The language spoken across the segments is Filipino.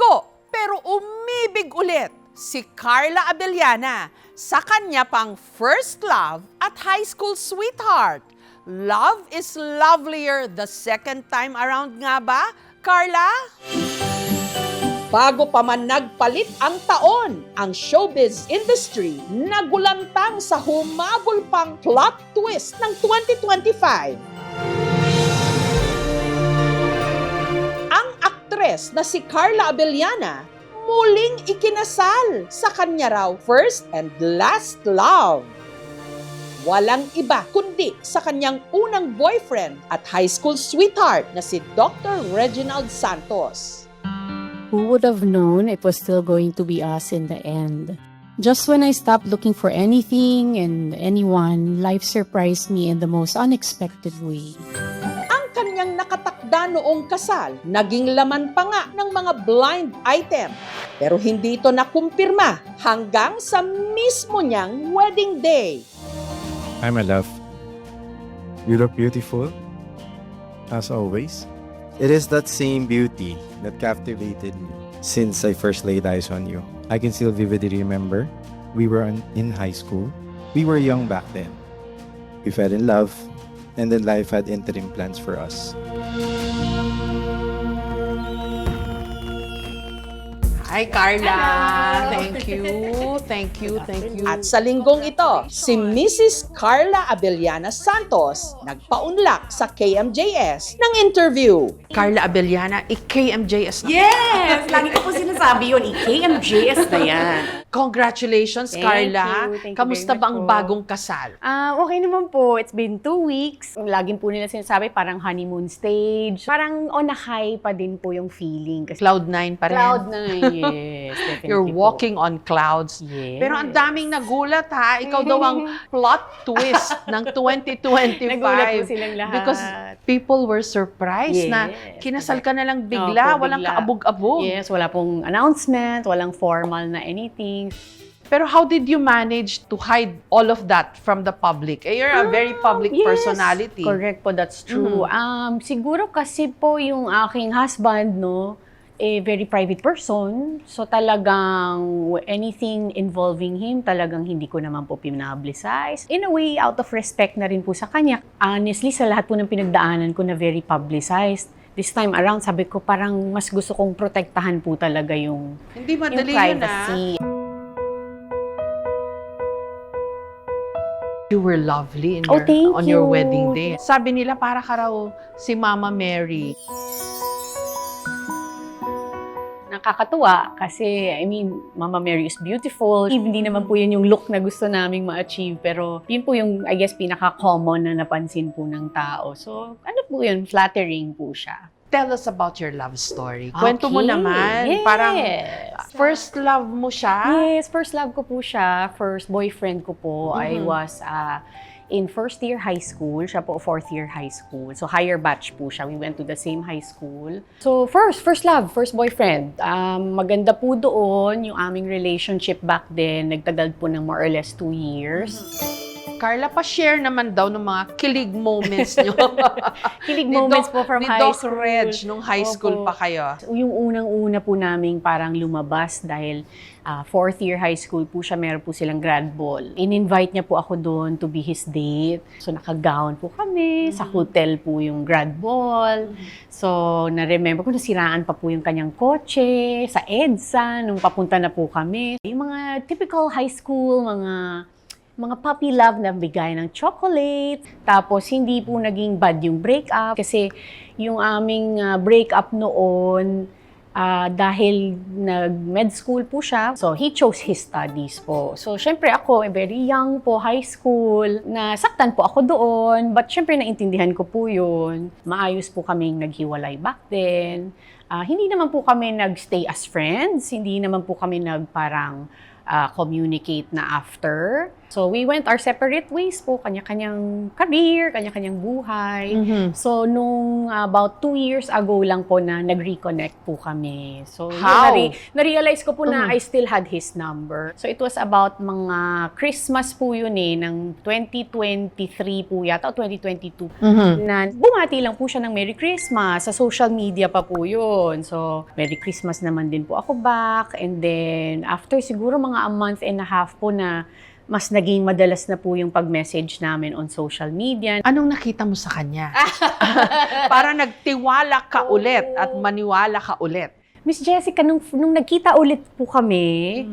Nabigo pero umibig ulit si Carla Abellana sa kanya pang first love at high school sweetheart. Love is lovelier the second time around nga ba, Carla? Bago pa man nagpalit ang taon, ang showbiz industry nagulantang sa humabol pang plot twist ng 2025. Ang aktres na si Carla Abellana muling ikinasal sa kanya raw first and last love. Walang iba kundi sa kanyang unang boyfriend at high school sweetheart na si Dr. Reginald Santos. Who would have known it was still going to be us in the end? Just when I stopped looking for anything and anyone, life surprised me in the most unexpected way. Ang kanyang nakatakda noong kasal, naging laman pa nga ng mga blind item. Pero hindi ito nakumpirma hanggang sa mismo niyang wedding day. Hi, my love. You look beautiful, as always. It is that same beauty that captivated me since I first laid eyes on you. I can still vividly remember we were in high school. We were young back then. We fell in love, and then life had interim plans for us. Hi, Carla. Hello. Thank you. Thank you. Thank you. At At sa linggong ito, si Mrs. Carla Abellana Santos nagpaunlak sa KMJS ng interview. Carla Abellana, i-KMJS na. Yes! Lagi ko po sinasabi yun, i-KMJS na yan. Congratulations, Thank Carla. you. Thank you Kamusta very ba much ang po. bagong kasal? Okay naman po. It's been 2 weeks. Laging po nila sinasabi, parang honeymoon stage. Parang on a high pa din po yung feeling. Kasi Cloud9 pa rin. Cloud9, yes. Definitely You're po. walking on clouds. Yes. Pero ang daming nagulat ha. Ikaw daw ang plot twist ng 2025. Nagulat po silang lahat. Because people were surprised na Yes. kinasal ka na lang bigla, Opo, walang bigla. kaabog-abog. Yes, wala pong announcement, walang formal na anything. Pero how did you manage to hide all of that from the public? You're a very public Yes, personality. correct po, that's true. Siguro kasi po yung aking husband, no, very private person. So talagang anything involving him, talagang hindi ko naman po pinapublicize. In a way, out of respect na rin po sa kanya. Honestly, sa lahat po ng pinagdaanan ko na very publicized, this time around, sabi ko parang mas gusto kong protektahan po talaga yung Hindi yung madali yun privacy. You were lovely in Oh, thank on your you. wedding day. Sabi nila para ka raw si Mama Mary. Nakakatuwa kasi, I mean, Mama Mary is beautiful. Hindi naman po yun yung look na gusto naming ma-achieve, pero yun po yung, I guess, pinaka-common na napansin po ng tao. So, ano po yun? Flattering po siya. Tell us about your love story. Kwento mo Okay. naman. Yes. Parang first love mo siya. Yes, first love ko po siya. First boyfriend ko po. I was in first year high school. Siya po fourth year high school. So higher batch po siya. We went to the same high school. So first love, first boyfriend. Maganda po doon yung aming relationship back then. Nagtagal po ng more or less 2 years. Carla, pa-share naman daw ng mga kilig moments nyo. Kilig Ni moments Doc- po from ni high Doc school. Reg, nung high school Opo. pa kayo. Yung unang-una po naming parang lumabas dahil fourth year high school po siya, meron po silang grad ball. In-invite niya po ako doon to be his date. So naka-gown po kami, sa hotel po yung grad ball. So na-remember ko, nasiraan pa po yung kanyang kotse sa EDSA nung papunta na po kami. Yung mga typical high school, mga puppy love na bigay ng chocolate. Tapos, hindi po naging bad yung breakup. Kasi yung aming breakup noon, dahil nag-med school po siya, so he chose his studies po. So, syempre ako, very young po, high school, nasaktan po ako doon. But syempre, naintindihan ko po yun. Maayos po kaming naghiwalay back then. Hindi naman po kami nag-stay as friends. Hindi naman po kami communicate na after. So we went our separate ways po, kanya-kanyang career, kanya-kanyang buhay. So nung about 2 years ago lang po na nag-reconnect po kami. So How? na-realize ko po na I still had his number. So it was about mga Christmas po yun ng 2023 po yata o 2022 na bumati lang po siya ng Merry Christmas. Sa social media pa po yun. So Merry Christmas naman din po ako back. And then after siguro mga a month and a half po na mas naging madalas na po yung pag-message namin on social media. Anong nakita mo sa kanya? Para nagtiwala ka ulit at maniwala ka ulit. Miss Jessica, nung nagkita ulit po kami,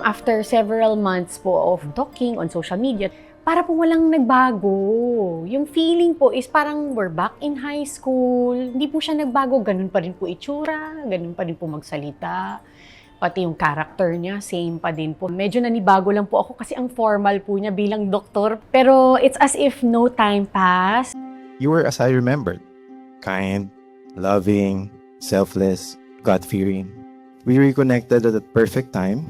after several months po of talking on social media, para po walang nagbago. Yung feeling po is parang we're back in high school. Hindi po siya nagbago. Ganun pa rin po itsura, ganun pa rin po magsalita. Pati yung character niya, same pa din po. Medyo nanibago lang po ako kasi ang formal po niya bilang doktor. Pero it's as if no time passed. You were as I remembered. Kind, loving, selfless, God-fearing. We reconnected at the perfect time.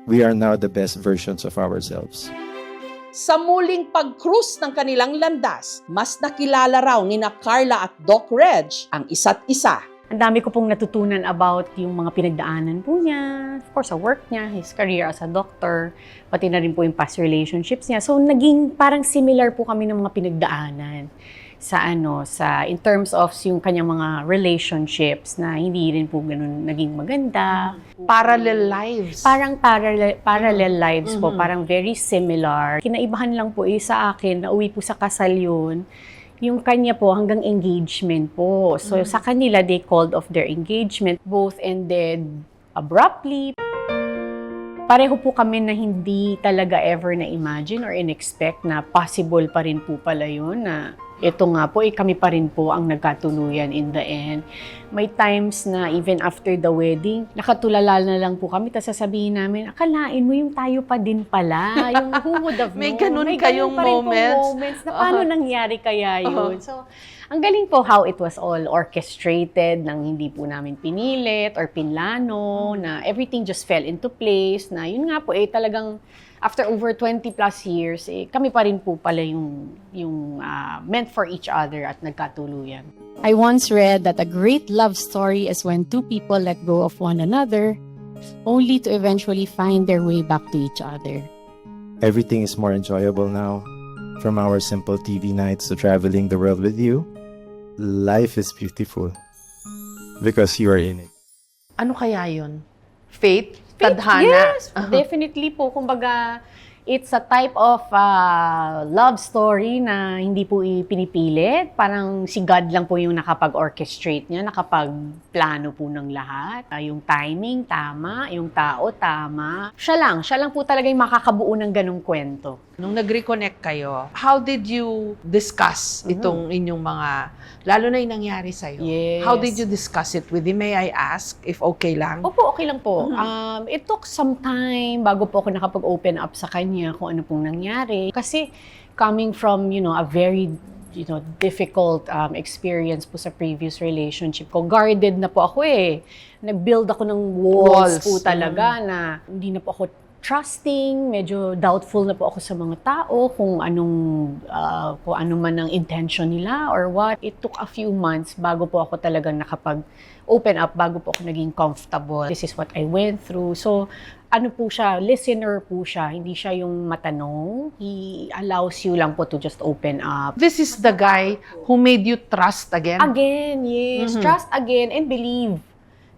We are now the best versions of ourselves. Sa muling pag-cruise ng kanilang landas, mas nakilala raw ni na Carla at Doc Reg ang isa't isa. Ang dami ko pong natutunan about yung mga pinagdaanan po niya. Of course, sa work niya, his career as a doctor, pati na rin po yung past relationships niya. So, naging parang similar po kami ng mga pinagdaanan sa in terms of yung kanyang mga relationships na hindi rin po ganun naging maganda. Parallel lives. Parang parallel lives po, parang very similar. Kinaibahan lang po sa akin, nauwi po sa kasal yun, yung kanya po hanggang engagement po. So sa kanila, they called off their engagement. Both ended abruptly. Pareho po kami na hindi talaga ever na-imagine or in-expect na possible pa rin po pala yun na ito nga po, kami pa rin po ang nagkatuluyan in the end. May times na even after the wedding, nakatulala na lang po kami, tapos sasabihin namin, akalain mo yung tayo pa din pala, yung who would have known. May ganun kayong pa rin pong moments. moments na paano nangyari kaya yun. So, ang galing po how it was all orchestrated, nang hindi po namin pinilit or pinlano, na everything just fell into place, na yun nga po talagang after over 20 plus years, kami pa rin po pala yung meant for each other at nagkatuluyan. I once read that a great love story is when two people let go of one another, only to eventually find their way back to each other. Everything is more enjoyable now. From our simple TV nights to traveling the world with you, life is beautiful because you are in it. Ano kaya yun? Fate? Tadhana? Yes, definitely po. Kumbaga, it's a type of love story na hindi po pinipilit. Parang si God lang po yung nakapag-orchestrate niya, nakapag-plano po ng lahat. Yung timing, tama. Yung tao, tama. Siya lang po talaga yung makakabuo ng ganong kwento. Nung nag-reconnect kayo, how did you discuss itong inyong mga, lalo na yung nangyari sa'yo? Yes. How did you discuss it with him? May I ask if okay lang? Opo, okay lang po. It took some time bago po ako nakapag-open up sa kanya kung ano pong nangyari. Kasi coming from, a very difficult experience po sa previous relationship ko, guarded na po ako Nag-build ako ng walls po talaga na hindi na po ako trusting, medyo doubtful na po ako sa mga tao kung ano man ang intention nila or what. It took a few months bago po ako talagang nakapag-open up, bago po ako naging comfortable. This is what I went through. So, ano po siya, listener po siya, hindi siya yung matanong. He allows you lang po to just open up. This is the guy who made you trust again? Again, yes. Trust again and believe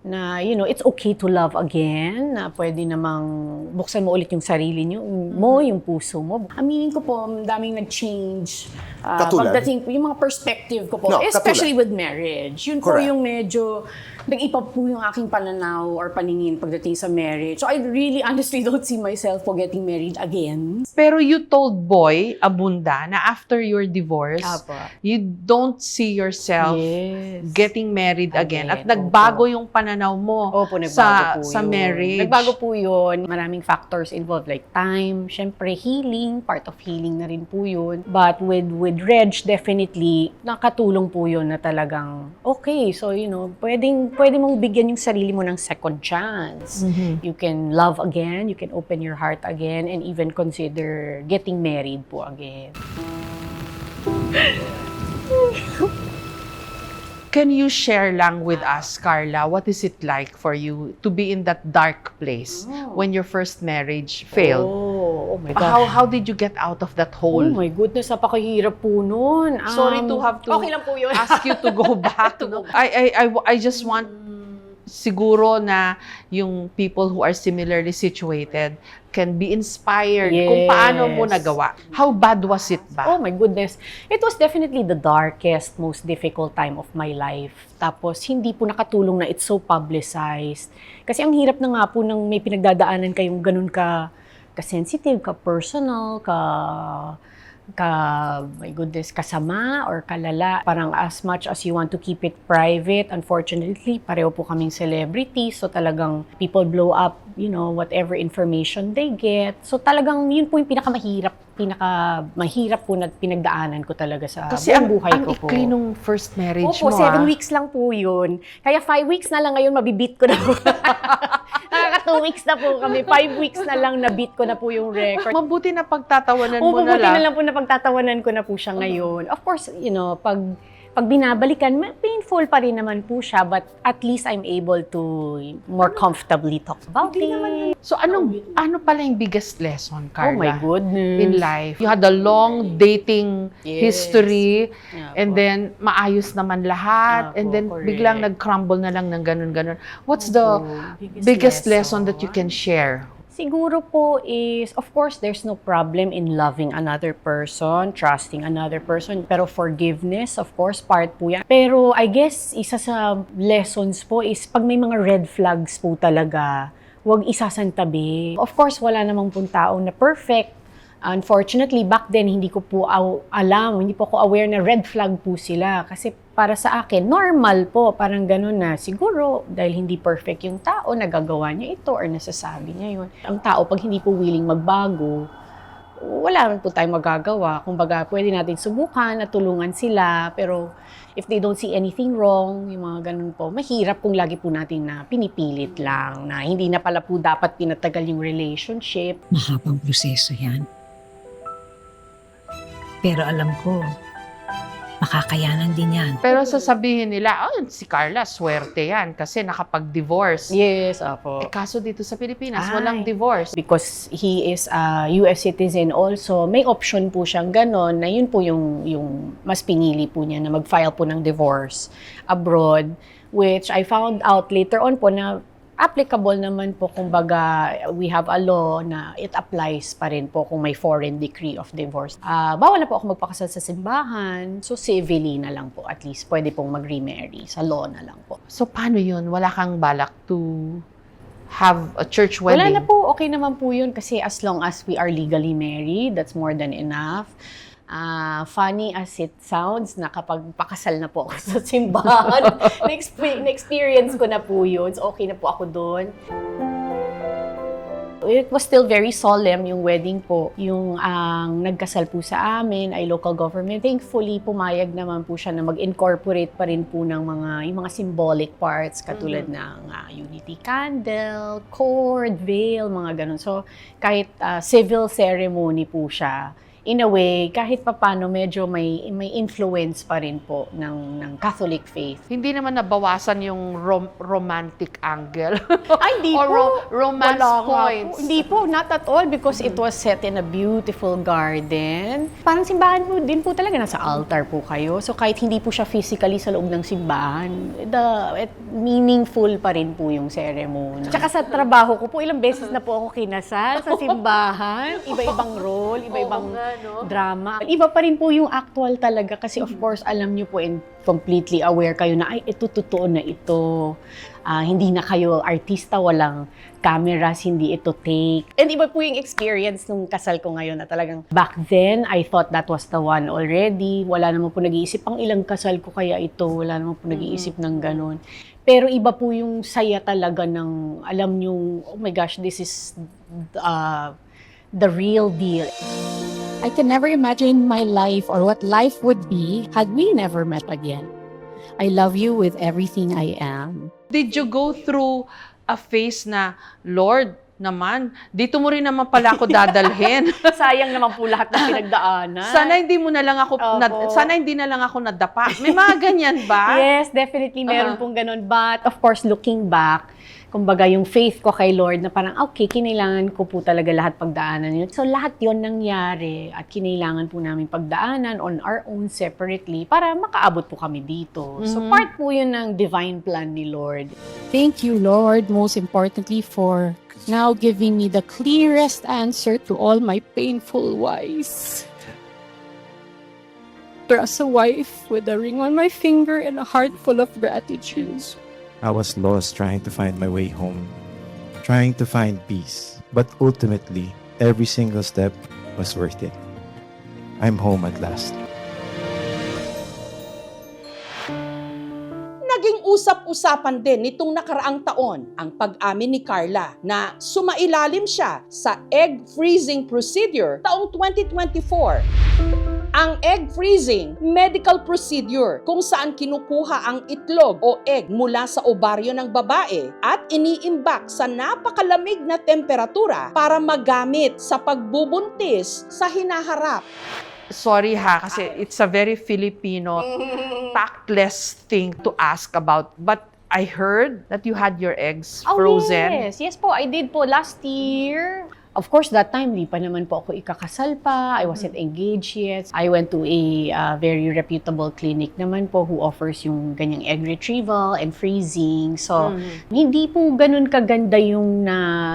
na, it's okay to love again, na pwede namang buksan mo ulit yung sarili mo, yung puso mo. Aminin ko po, daming nag-change. Katulad? Pagdating po, yung mga perspective ko po, No, especially with marriage. Yun po Correct. yung medyo, nag-ipa po yung aking pananaw or paningin pagdating sa marriage. So I really honestly don't see myself po getting married again. Pero you told Boy Abunda na after your divorce, Apo. you don't see yourself Yes. getting married again. At Again, nagbago opo. yung pananaw pananaw mo Opo, nagbago po sa yun. marriage? Nagbago po yun. Maraming factors involved like time, syempre healing, part of healing na rin po yun. But with Reg, definitely, nakatulong po yun na talagang, okay, so pwede mong bigyan yung sarili mo ng second chance. You can love again, you can open your heart again, and even consider getting married po again. Can you share lang with us, Carla, what is it like for you to be in that dark place when your first marriage failed? Oh my God. How did you get out of that hole? Oh my goodness, napakahirap po nun. Sorry to have to okay lang po yun. ask you to go back. No? I just want siguro na yung people who are similarly situated can be inspired kung paano mo Yes. nagawa. How bad was it ba? Oh my goodness. It was definitely the darkest, most difficult time of my life. Tapos, hindi po nakatulong na it's so publicized. Kasi ang hirap na nga po nang may pinagdadaanan kayong ganun ka-sensitive, ka-personal, my goodness, kasama or kalala. Parang as much as you want to keep it private, unfortunately, pareho po kaming celebrities. So talagang people blow up, whatever information they get. So talagang yun po yung pinakamahirap po na pinagdaanan ko talaga sa Kasi buong buhay ang ko po. ikli nung first marriage Opo, mo. 7 weeks lang po yun. Kaya 5 weeks na lang ngayon, mabibit ko na po. Nakaka 2 weeks na po kami. 5 weeks na lang, nabit ko na po yung record. Mabuti na pagtatawanan mo Opo, na buti lang. na lang po na pagtatawanan ko na po siya ngayon. Of course, pag binabalikan, painful pa rin naman po siya, but at least I'm able to more comfortably talk about it. So ano pala yung biggest lesson, Carla? Oh my goodness. In life. You had a long dating Yes. history, Yeah, and po. then maayos naman lahat, Apo, and then correct. biglang nag-crumble na lang ng ganun-ganun. What's the biggest lesson that you can share? Siguro po is, of course, there's no problem in loving another person, trusting another person, pero forgiveness, of course, part po yan. Pero I guess, isa sa lessons po is, pag may mga red flags po talaga, huwag isasantabi. Of course, wala namang pong taong na perfect. Unfortunately, back then, hindi ko po alam, hindi po ako aware na red flag po sila. Kasi para sa akin, normal po, parang ganun na. Siguro, dahil hindi perfect yung tao, nagagawa niya ito or nasasabi niya yun. Ang tao, pag hindi po willing magbago, wala rin po tayong magagawa. Kumbaga, pwede natin subukan, natulungan sila, pero if they don't see anything wrong, yung mga ganun po, mahirap kung lagi po natin na pinipilit lang, na hindi na pala po dapat pinatagal yung relationship. Mahabang proseso yan. Pero alam ko, makakayanan din yan. Pero sasabihin nila, si Carla, swerte yan kasi nakapag-divorce. Yes, apo. Kaso dito sa Pilipinas, Ay. walang divorce. Because he is a US citizen also, may option po siyang ganon na yun po yung mas pinili po niya na mag-file po ng divorce abroad, which I found out later on po na applicable naman po, kumbaga, we have a law na it applies pa rin po kung may foreign decree of divorce. Bawal na po ako magpakasal sa simbahan, so civilly na lang po, at least pwede pong mag-remarry, sa law na lang po. So paano yun? Wala kang balak to have a church wedding? Wala na po, okay naman po yun kasi as long as we are legally married, that's more than enough. Funny as it sounds, nakapagpakasal na po ako sa simbahan. Na-experience ko na po yun. So, okay na po ako doon. It was still very solemn yung wedding po. Yung ang nagkasal po sa amin ay local government. Thankfully, pumayag naman po siya na mag-incorporate pa rin po ng yung mga symbolic parts katulad ng unity candle, cord, veil, mga ganun. So, kahit civil ceremony po siya, in a way, kahit papano medyo may influence pa rin po ng Catholic faith. Hindi naman nabawasan yung romantic angle. Ay, hindi Or po. romance Wala nga points. po. Hindi po, not at all because it was set in a beautiful garden. Parang simbahan po din po talaga, nasa altar po kayo. So kahit hindi po siya physically sa loob ng simbahan, meaningful pa rin po yung ceremony. Tsaka sa trabaho ko po, ilang beses na po ako kinasal sa simbahan. Iba-ibang role, iba-ibang no? drama. Iba pa rin po yung actual talaga kasi of course, alam nyo po and completely aware kayo na, ay, ito totoo na ito. Hindi na kayo artista, walang cameras, hindi ito take. And iba po yung experience nung kasal ko ngayon na talagang back then, I thought that was the one already. Wala naman po nag-iisip, pang ilang kasal ko kaya ito. Wala naman po nag-iisip ng ganun. Pero iba po yung saya talaga ng, alam nyo, oh my gosh, this is the real deal. I can never imagine my life or what life would be had we never met again. I love you with everything I am. Did you go through a phase na, Lord, naman, dito mo rin naman pala ako dadalhin. Sayang naman po lahat ng pinagdaanan. Sana hindi mo na lang ako, sana hindi na lang ako nadapa. May mga ganyan ba? Yes, definitely meron pong ganun. But of course, looking back, kumbaga yung faith ko kay Lord na parang, okay, kinailangan ko po talaga lahat pagdaanan yun. So lahat yon nangyari at kinailangan po namin pagdaanan on our own separately para makaabot po kami dito. So part po yun ng divine plan ni Lord. Thank you, Lord, most importantly for now giving me the clearest answer to all my painful whys. As a wife with a ring on my finger and a heart full of gratitude. I was lost trying to find my way home, trying to find peace. But ultimately, every single step was worth it. I'm home at last. Naging usap-usapan din nitong nakaraang taon ang pag-amin ni Carla na sumailalim siya sa egg freezing procedure taong 2024. Ang egg freezing, medical procedure kung saan kinukuha ang itlog o egg mula sa ovaryo ng babae at iniimbak sa napakalamig na temperatura para magamit sa pagbubuntis sa hinaharap. Sorry ha, kasi it's a very Filipino tactless thing to ask about. But I heard that you had your eggs frozen. Oh, yes. Yes po, I did po last year. Of course, that time, di pa naman po ako ikakasal pa. I wasn't engaged yet. I went to a very reputable clinic naman po who offers yung ganyang egg retrieval and freezing. So, hindi po ganun kaganda yung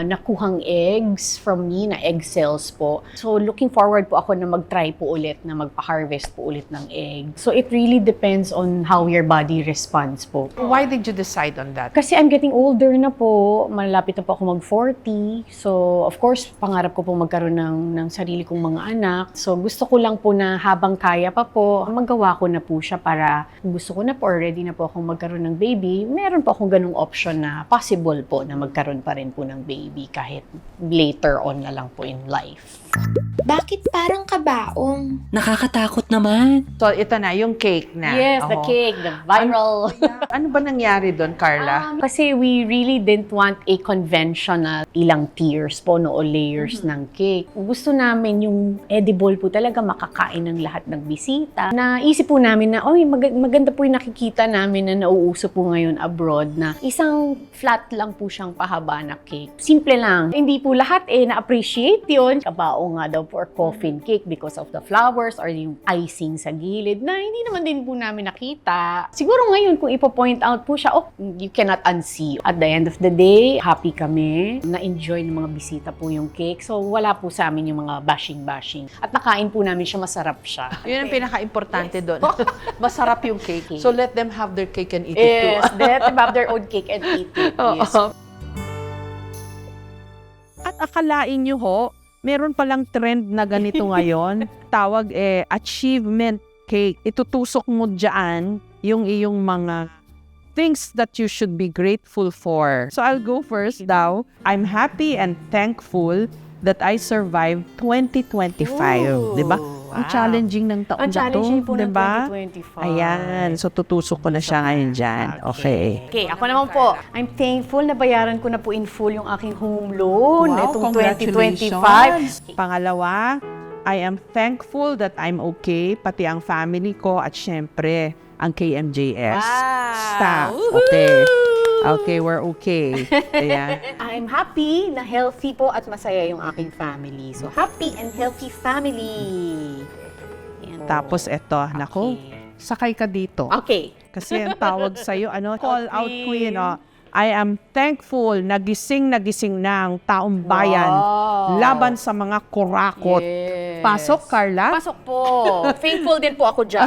nakuhang eggs from me, na egg cells po. So, looking forward po ako na mag-try po ulit, na magpa-harvest po ulit ng egg. So, it really depends on how your body responds po. Why did you decide on that? Kasi I'm getting older na po. Malapit na po ako mag-40. So, of course, pangarap ko po magkaroon ng sarili kong mga anak. So, gusto ko lang po na habang kaya pa po, magawa ko na po siya para gusto ko na po, ready na po akong magkaroon ng baby. Meron po akong ganung option na possible po na magkaroon pa rin po ng baby kahit later on na lang po in life. Bakit parang kabaong? Nakakatakot naman. So, ito na, yung cake na. Yes, the cake, the viral. Ano ba nangyari doon, Carla? Kasi we really didn't want a conventional ilang tiers po o layers ng cake. Gusto namin yung edible po talaga, makakain ng lahat ng bisita. Naisip po namin na, maganda po yung nakikita namin na nauuso po ngayon abroad na isang flat lang po siyang pahaba na cake. Simple lang. Hindi po lahat na-appreciate yun. Kabao nga daw for coffin cake because of the flowers or yung icing sa gilid na hindi naman din po namin nakita. Siguro ngayon kung ipo-point out po siya, you cannot unsee. At the end of the day, happy kami. Na-enjoy ng mga bisita po yung cake. So wala po sa amin yung mga bashing-bashing. At nakain po namin siya, masarap siya. Yun ang pinaka-importante doon. Masarap yung cake. So let them have their cake and eat it too. Yes, let them have their own cake and eat it. Yes. At akalain nyo ho, meron palang trend na ganito ngayon. Tawag achievement cake. Itutusok mo dyan yung iyong mga things that you should be grateful for. So I'll go first daw. I'm happy and thankful that I survived 2025. Diba? Ang challenging ng taon Ang challenging po ng diba? 2025. Ayan. So tutusok ko na siya ngayon dyan. Okay. Okay, ako naman po. I'm thankful na bayaran ko na po in full yung aking home loan itong 2025. Pangalawa, I am thankful that I'm okay, pati ang family ko at syempre, ang KMJS staff. Okay. Okay, we're okay. Ayan. I'm happy na healthy po at masaya yung aking family. So, happy and healthy family. Yan po. Tapos eto, nako, sakay ka dito. Okay. Kasi ang tawag sa'yo, call out queen, I am thankful na gising na ang taong bayan laban sa mga kurakot. Yes. Pasok, Carla? Pasok po. Faithful din po ako dyan.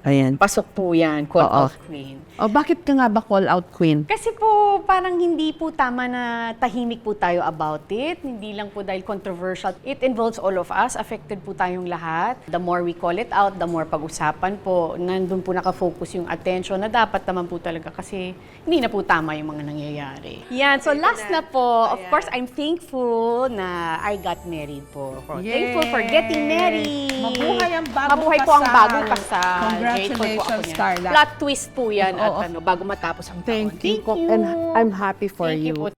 Ayan. Pasok po yan, call Oo. out queen. O, bakit ka nga ba call out queen? Kasi po, parang hindi po tama na tahimik po tayo about it. Hindi lang po dahil controversial. It involves all of us. Affected po tayong lahat. The more we call it out, the more pag-usapan po. Nandun po nakafocus yung attention na dapat naman po talaga kasi hindi na po tama yung mga nangyayari. Yan. So last na po, of course, I'm thankful na I got married po. Thankful for getting married. Mabuhay ang bagong Mabuhay po ang kasal. bagong kasal. Congratulations, Grateful po ako niyan. Carla. Plot twist po yan Oo. at bago matapos ang taon. Thank you. And I'm happy for Thank you you. po.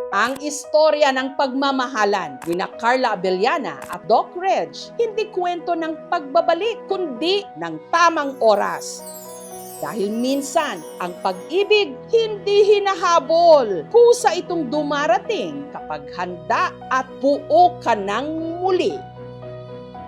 Ang istorya ng pagmamahalan ni na Carla Abellana at Doc Reg, hindi kwento ng pagbabalik, kundi ng tamang oras. Dahil minsan, ang pag-ibig hindi hinahabol. Kusa itong dumarating kapag handa at buo ka ng muli.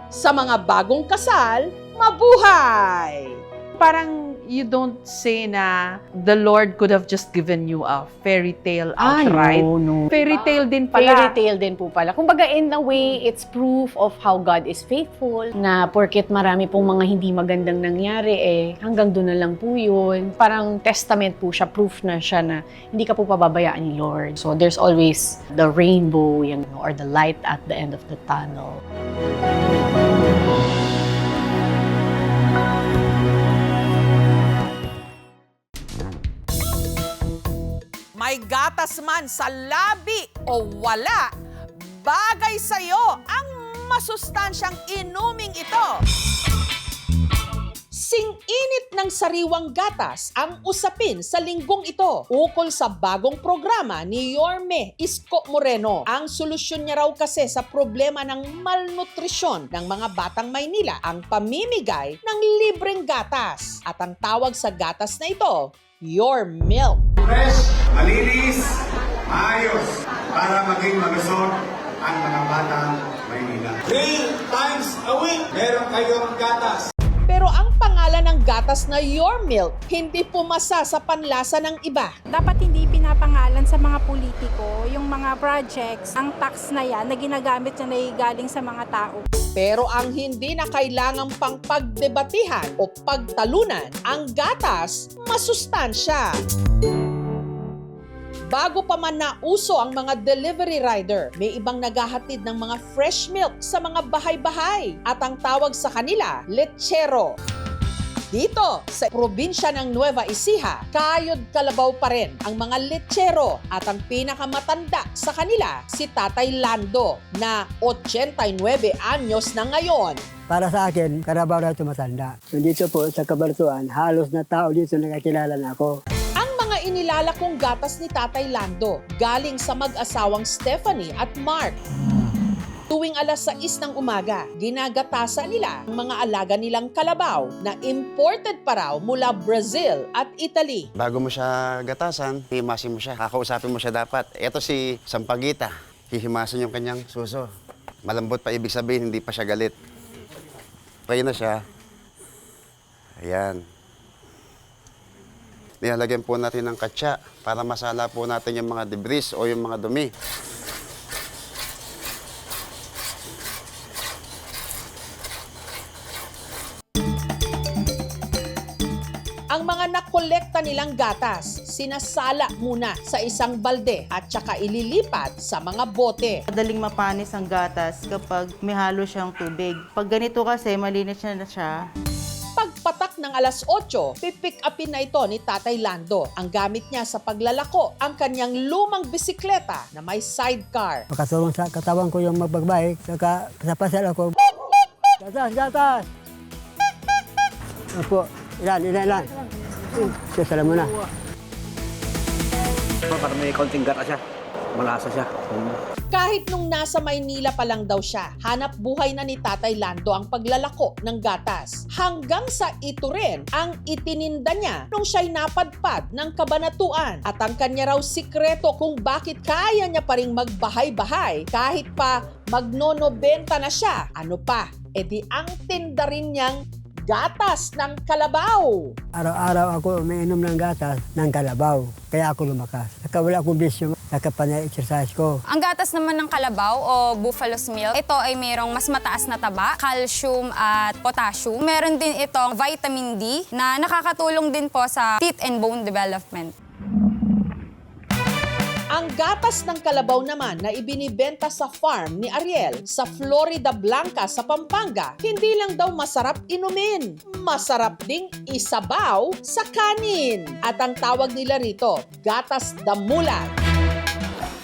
Sa mga bagong kasal, mabuhay! Parang you don't say na the Lord could have just given you a fairy tale outright. no. Fairy tale din Fairy pala. tale din po pala. Kumbaga, in a way, it's proof of how God is faithful. Na porket marami pong mga hindi magandang nangyari, hanggang doon na lang po yun. Parang testament po siya, proof na siya na hindi ka po pababayaan ni Lord. So, there's always the rainbow, or the light at the end of the tunnel. May gatas man sa labi o wala, bagay sa'yo ang masustansyang inuming ito. Sing-init ng sariwang gatas ang usapin sa linggong ito ukol sa bagong programa ni Yorme Isko Moreno. Ang solusyon niya raw kasi sa problema ng malnutrisyon ng mga batang Maynila ang pamimigay ng libreng gatas. At ang tawag sa gatas na ito, Your Milk. Fresh, malinis, maayos para maging malusog ang mga batang Maynila. 3 times a week, meron kayong gatas. Pero ang pangalan ng gatas na Your Milk hindi pumasa sa panlasa ng iba. Dapat hindi pinapangalan sa mga politiko yung mga projects, ang tax na yan na ginagamit niya na galing sa mga tao. Pero ang hindi na kailangang pang pagdebatihan o pagtalunan, ang gatas masustansya. Bago pa man nauso ang mga delivery rider, may ibang naghahatid ng mga fresh milk sa mga bahay-bahay at ang tawag sa kanila, lechero. Dito, sa probinsya ng Nueva Ecija, kayod kalabaw pa rin ang mga lechero at ang pinakamatanda sa kanila, si Tatay Lando na 89 anyos na ngayon. Para sa akin, karabaw na tumatanda. Dito po sa Kabartuan, halos na tao dito nakakilala na ako. Ang mga inilala kong gatas ni Tatay Lando galing sa mag-asawang Stephanie at Mark. Tuwing alas 6 ng umaga, ginagatasan nila ang mga alaga nilang kalabaw na imported pa raw mula Brazil at Italy. Bago mo siya gatasan, hihimasin mo siya. Kakausapin mo siya dapat. Ito si Sampaguita. Hihimasin yung kanyang suso. Malambot pa, ibig sabihin, hindi pa siya galit. Pray na siya. Ayan. Nilalagyan po natin ng katsa para masala po natin yung mga debris o yung mga dumi. Ang mga nakolekta nilang gatas, sinasala muna sa isang balde at saka ililipat sa mga bote. Madaling mapanis ang gatas kapag may halo siyang tubig. Pag ganito kasi, malinis na siya. Pagpatak ng alas 8, pipick upin na ito ni Tatay Lando. Ang gamit niya sa paglalako, ang kanyang lumang bisikleta na may sidecar. Makasulong sa katawan ko yung magbagbike, saka kasapasal ako. Gatas, gatas! Opo, ilan. Sasala mo na. Para may konting gata siya, malasa siya. Kahit nung nasa Maynila pa lang daw siya, hanap buhay na ni Tatay Lando ang paglalako ng gatas. Hanggang sa ito rin ang itininda niya nung siya'y napadpad ng kabanatuan. At ang kanya raw sikreto kung bakit kaya niya pa ring magbahay-bahay kahit pa magnonobenta na siya. Ano pa? E di ang tinda rin niyang gatas ng kalabaw. Araw-araw ako umiinom ng gatas ng kalabaw. Kaya ako lumakas. Saka wala akong bisyo. Saka panay-exercise ko. Ang gatas naman ng kalabaw o buffalo's milk, ito ay mayroong mas mataas na taba, calcium at potassium. Meron din itong vitamin D na nakakatulong din po sa teeth and bone development. Ang gatas ng kalabaw naman na ibinibenta sa farm ni Ariel sa Florida Blanca sa Pampanga, hindi lang daw masarap inumin, masarap ding isabaw sa kanin. At ang tawag nila rito, gatas damulag.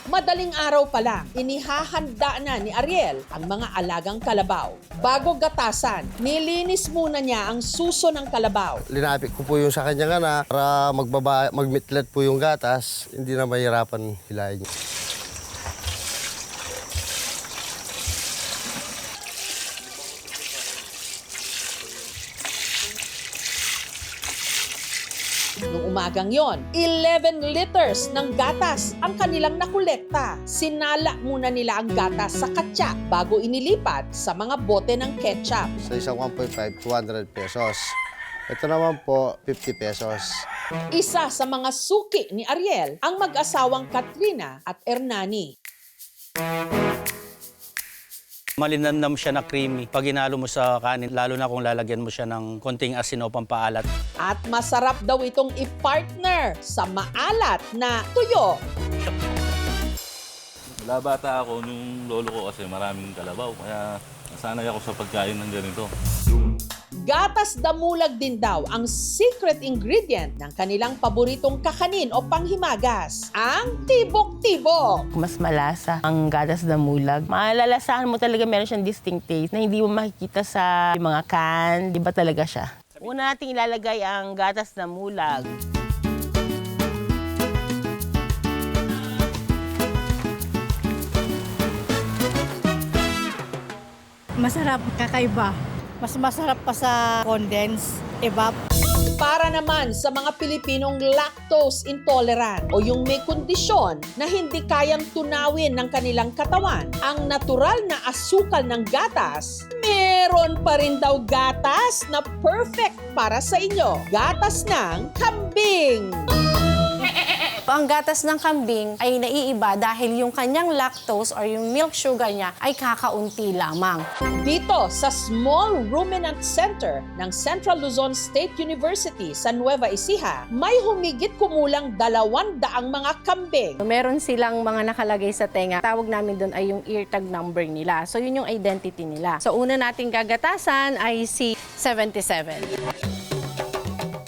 Madaling araw pa lang, inihahanda na ni Ariel ang mga alagang kalabaw. Bago gatasan, nilinis muna niya ang suso ng kalabaw. Linapit ko po yung sa kanyang anak para magmitlet po yung gatas, hindi na mahirapan hilahin. Noong umagang yon, 11 liters ng gatas ang kanilang nakolekta. Sinala muna nila ang gatas sa katsa bago inilipat sa mga bote ng ketchup. Sa isang 1.5, 200 pesos. Ito naman po, 50 pesos. Isa sa mga suki ni Ariel ang mag-asawang Katrina at Hernani. Malinamnam siya na creamy. Pag inalo mo sa kanin, lalo na kung lalagyan mo siya ng konting asin o pampaalat. At masarap daw itong i-partner sa maalat na tuyo. Wala bata ako nung lolo ko kasi maraming kalabaw. Kaya nasanay ako sa pagkain ng ganito. Gatas damulag din daw ang secret ingredient ng kanilang paboritong kakanin o panghimagas, ang tibok-tibok. Mas malasa ang gatas damulag. Malalasahan mo talaga meron siyang distinct taste na hindi mo makikita sa mga can. Di ba talaga siya? Una nating ilalagay ang gatas damulag. Masarap, kakaiba. Mas masarap pa sa condense, evap. Para naman sa mga Pilipinong lactose intolerant o yung may kondisyon na hindi kayang tunawin ng kanilang katawan ang natural na asukal ng gatas, meron pa rin daw gatas na perfect para sa inyo. Gatas ng kambing. Ang gatas ng kambing ay naiiba dahil yung kanyang lactose or yung milk sugar niya ay kakaunti lamang. Dito sa Small Ruminant Center ng Central Luzon State University sa Nueva Ecija, may humigit kumulang 200 mga kambing. Meron silang mga nakalagay sa tenga. Tawag namin doon ay yung ear tag number nila. So yun yung identity nila. So una nating gagatasan ay si 77.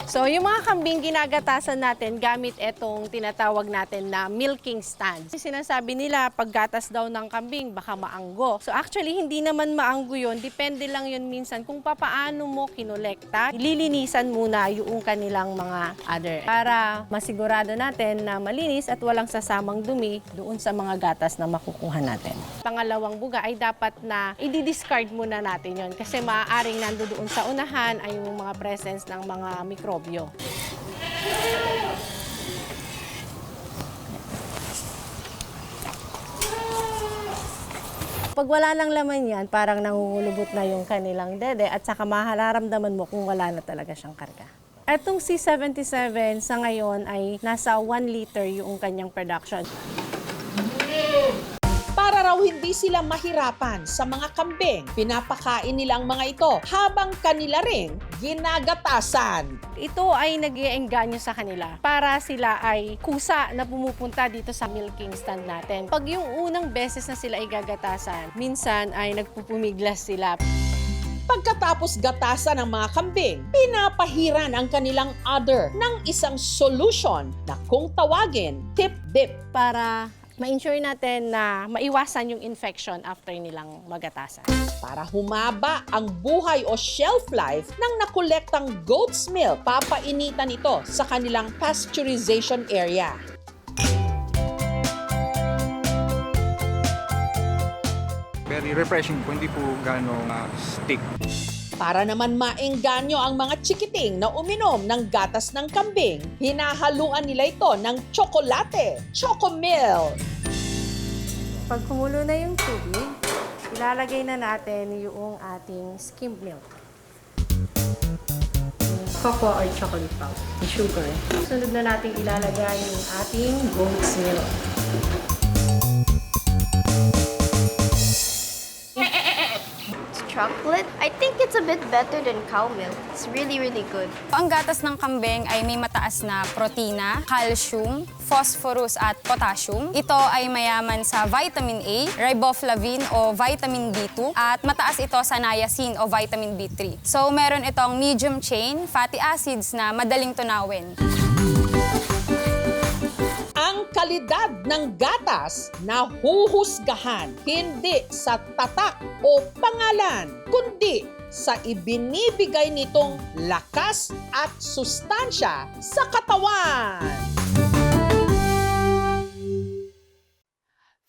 So, yung mga kambing ginagatasan natin gamit itong tinatawag natin na milking stand. Sinasabi nila, paggatas daw ng kambing, baka maanggo. So, actually, hindi naman maanggo yun. Depende lang yun minsan kung papaano mo kinolekta. Lilinisan muna yung kanilang mga other para masigurado natin na malinis at walang sasamang dumi doon sa mga gatas na makukuha natin. Pangalawang buga ay dapat na i-discard muna natin yun kasi maaaring nandoon sa unahan ay yung mga presence ng mga mikrobyo. Pag wala nang laman yan, parang nangungulubot na yung kanilang dede at saka mahararamdaman mo kung wala na talaga siyang karga. Etong C77 sa ngayon ay nasa 1 liter yung kanyang production. Para raw hindi sila mahirapan sa mga kambing, pinapakain nila ang mga ito habang kanila ring ginagatasan. Ito ay nag-iengganyo sa kanila para sila ay kusa na pumupunta dito sa milking stand natin. Pag yung unang beses na sila ay gagatasan, minsan ay nagpupumiglas sila. Pagkatapos gatasan ng mga kambing, pinapahiran ang kanilang udder ng isang solution na kung tawagin, tip-dip. Para ma-ensure natin na maiwasan yung infection after nilang magatasan. Para humaba ang buhay o shelf life ng nakolektang goat's milk, papainitan ito sa kanilang pasteurization area. Very refreshing po, hindi po gano'ng stick. Para naman maengganyo ang mga chikiting na uminom ng gatas ng kambing, hinahaluan nila ito ng tsokolate, chocomilk. Pag kumulo na yung tubig, ilalagay na natin yung ating skimmed milk. cocoa or chocolate powder, sugar. Sunod na natin ilalagay yung ating goat's milk. Chocolate? I think it's a bit better than cow milk. It's really, really good. Ang gatas ng kambing ay may mataas na protina, calcium, phosphorus at potassium. Ito ay mayaman sa vitamin A, riboflavin o vitamin B2 at mataas ito sa niacin o vitamin B3. So meron itong medium chain fatty acids na madaling tunawin. Ang kalidad ng gatas na huhusgahan hindi sa tatak o pangalan, kundi sa ibinibigay nitong lakas at sustansya sa katawan.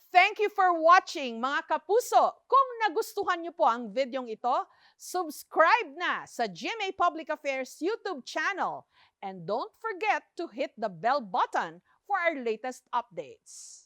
Thank you for watching, mga kapuso. Kung nagustuhan niyo po ang videong ito, subscribe na sa GMA Public Affairs YouTube channel. And don't forget to hit the bell button for our latest updates.